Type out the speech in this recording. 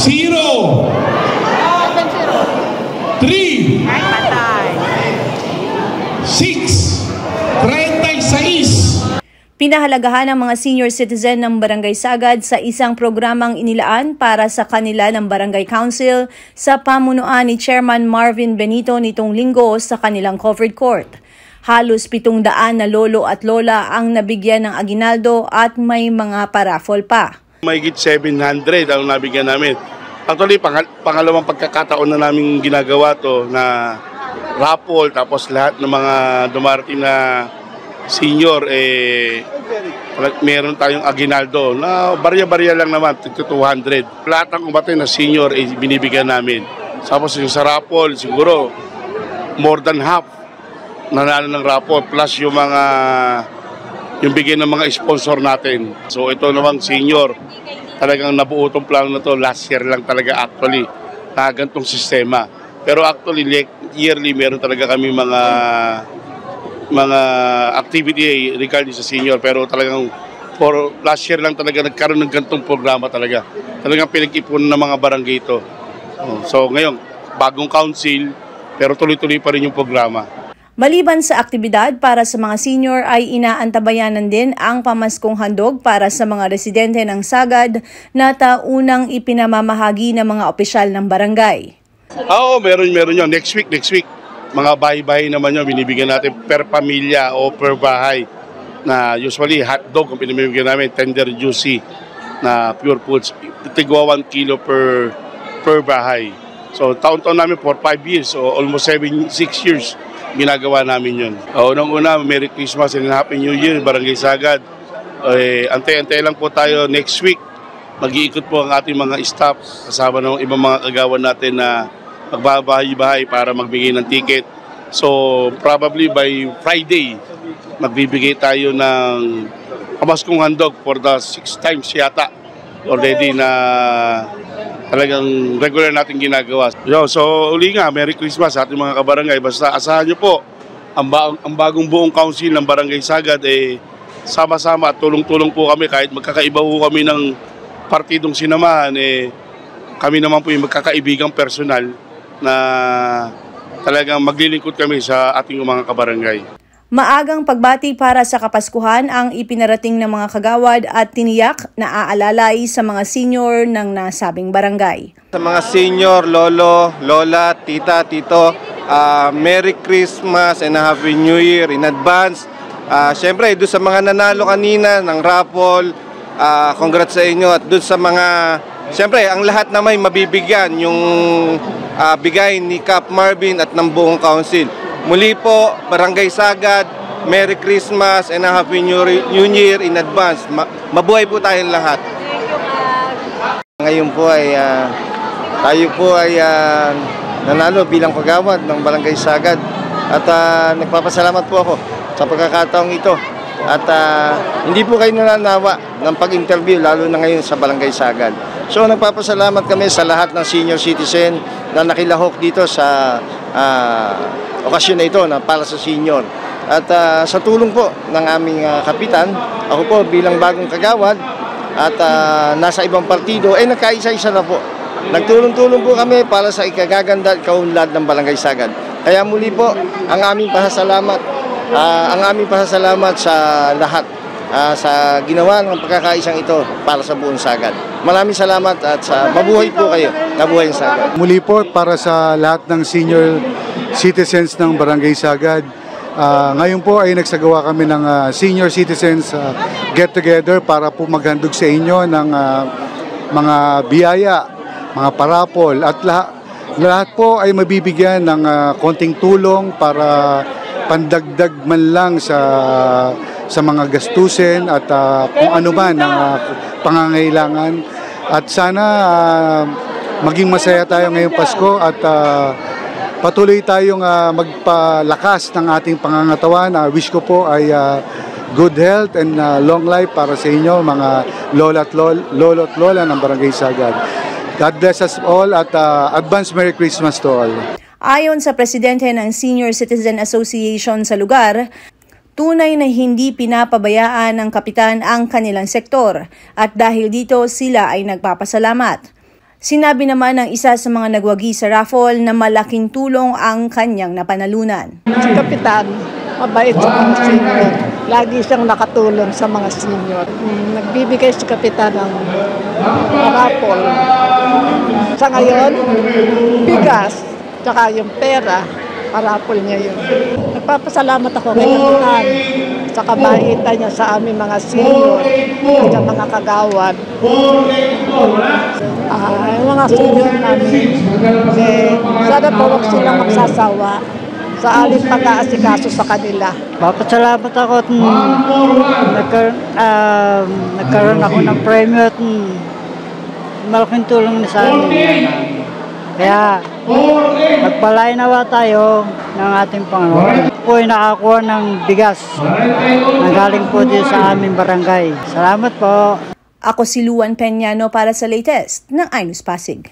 Pinahalagahan ng mga senior citizen ng Barangay Sagad sa isang programang inilaan para sa kanila ng Barangay Council sa pamunuan ni Chairman Marvin Benito nitong linggo sa kanilang covered court. Halos 700 na lolo at lola ang nabigyan ng aginaldo at may mga paraffol pa. Mahigit 700 ang nabigyan namin. Actually, pangalawang pagkakataon na namin ginagawa to na raffle, tapos lahat ng mga dumarating na senior, meron tayong aginaldo na barya-barya lang naman, 200. Lahat ng umatay na senior binibigyan namin. Tapos yung sa raffle, siguro more than half nanalo ng raffle, plus yung bigay ng mga sponsor natin. So ito namang senior, talagang nabuo itong plano na to last year lang talaga actually, na ganitong sistema. Pero actually, yearly meron talaga kami mga activity regarding sa senior, pero talagang for last year lang talaga nagkaroon ng ganitong programa talaga. Talagang pinag-ipunan ng mga barangay ito. So ngayon, bagong council, pero tuloy-tuloy pa rin yung programa. Maliban sa aktibidad para sa mga senior ay inaantabayanan din ang pamaskong handog para sa mga residente ng Sagad na taunang ipinamamahagi ng mga opisyal ng barangay. Oo, meron yun. Next week. Mga bahay-bahay naman yun, binibigyan natin per pamilya o per bahay. Na usually hotdog ang pinamimigyan namin, tender juicy na pure foods. Tigwa 1 kilo per bahay. So taon-taon namin for 5 years, so almost 6 years ginagawa namin yun. Unang-una, Merry Christmas and Happy New Year, Barangay Sagad. Antay-antay lang po tayo next week. Mag-iikot po ang ating mga staff kasama ng ibang mga kagawan natin na magbabahay-bahay para magbigay ng ticket. So probably by Friday, magbibigay tayo ng pamaskong handog for the 6 times yata already na talagang regular natin ginagawa. So uli nga, Merry Christmas sa ating mga kabarangay. Basta asahan nyo po, ang bagong buong council ng Barangay Sagad, sama-sama at tulong-tulong po kami kahit magkakaiba po kami ng partidong sinamahan. Kami naman po yung magkakaibigang personal na talagang maglilingkod kami sa ating mga kabarangay. Maagang pagbati para sa Kapaskuhan ang ipinarating ng mga kagawad at tiniyak na aalalay sa mga senior ng nasabing barangay. Sa mga senior, lolo, lola, tita, tito, Merry Christmas and Happy New Year in advance. Siyempre, doon sa mga nanalo kanina ng raffle, congrats sa inyo, at doon sa mga, siyempre, ang lahat na may mabibigyan, yung bigay ni Cap Marvin at ng buong council. Muli po, Barangay Sagad, Merry Christmas and Happy New Year in advance. Mabuhay po tayong lahat. Ngayon po ay tayo po ay nanalo bilang kagawad ng Barangay Sagad at nagpapasalamat po ako sa pagkakataong ito. At hindi po kayo nananawa ng pag-interview, lalo na ngayon sa Barangay Sagad. So nagpapasalamat kami sa lahat ng senior citizen na nakilahok dito sa okasyon na ito na para sa senior. At sa tulong po ng aming kapitan, ako po bilang bagong kagawad at nasa ibang partido, nagkaisa-isa na po. Nagtulong-tulong po kami para sa ikagaganda at kaunlad ng Barangay Sagad. Kaya muli po ang aming pasasalamat. Sa lahat sa ginawa ng pagkakaisang ito para sa buong Sagad. Maraming salamat at mabuhay po kayo. Nabuhay ang Sagad. Muli po para sa lahat ng senior citizens ng Barangay Sagad. Ngayon po ay nagsagawa kami ng senior citizens get-together para po maghandog sa inyo ng mga biyaya, mga parapol at lahat po ay mabibigyan ng konting tulong para pandagdag man lang sa mga gastusin at kung ano man ang pangangailangan. At sana maging masaya tayo ngayong Pasko at patuloy tayong magpalakas ng ating pangangatawan. Wish ko po ay good health and long life para sa inyo mga lolo at lola ng Barangay Sagad. God bless us all at advance Merry Christmas to all. Ayon sa presidente ng Senior Citizen Association sa lugar, tunay na hindi pinapabayaan ng kapitan ang kanilang sektor at dahil dito sila ay nagpapasalamat. Sinabi naman ng isa sa mga nagwagi sa raffle na malaking tulong ang kanyang napanalunan. Si Kapitan, mabait sa mga senior. Lagi siyang nakatulong sa mga senior. Nagbibigay si Kapitan ng raffle. Sa ngayon, bigas, tsaka yung pera, raffle niya yun. Nagpapasalamat ako kay Kapitan sa kabaitan niya sa aming mga senior, sa mga kagawad. Yung mga senior namin, sana po huwag silang magsasawa sa aling pag-aasikaso sa kanila. Papasalamat ako at nagkaroon ako ng premyo at malaking tulong na sa amin. Kaya magpalain nawa tayo ng ating Panginoon. Po ay nakakuha ng bigas na galing po dito sa aming barangay. Salamat po. Ako si Luan Peñano para sa latest ng iNews Pasig.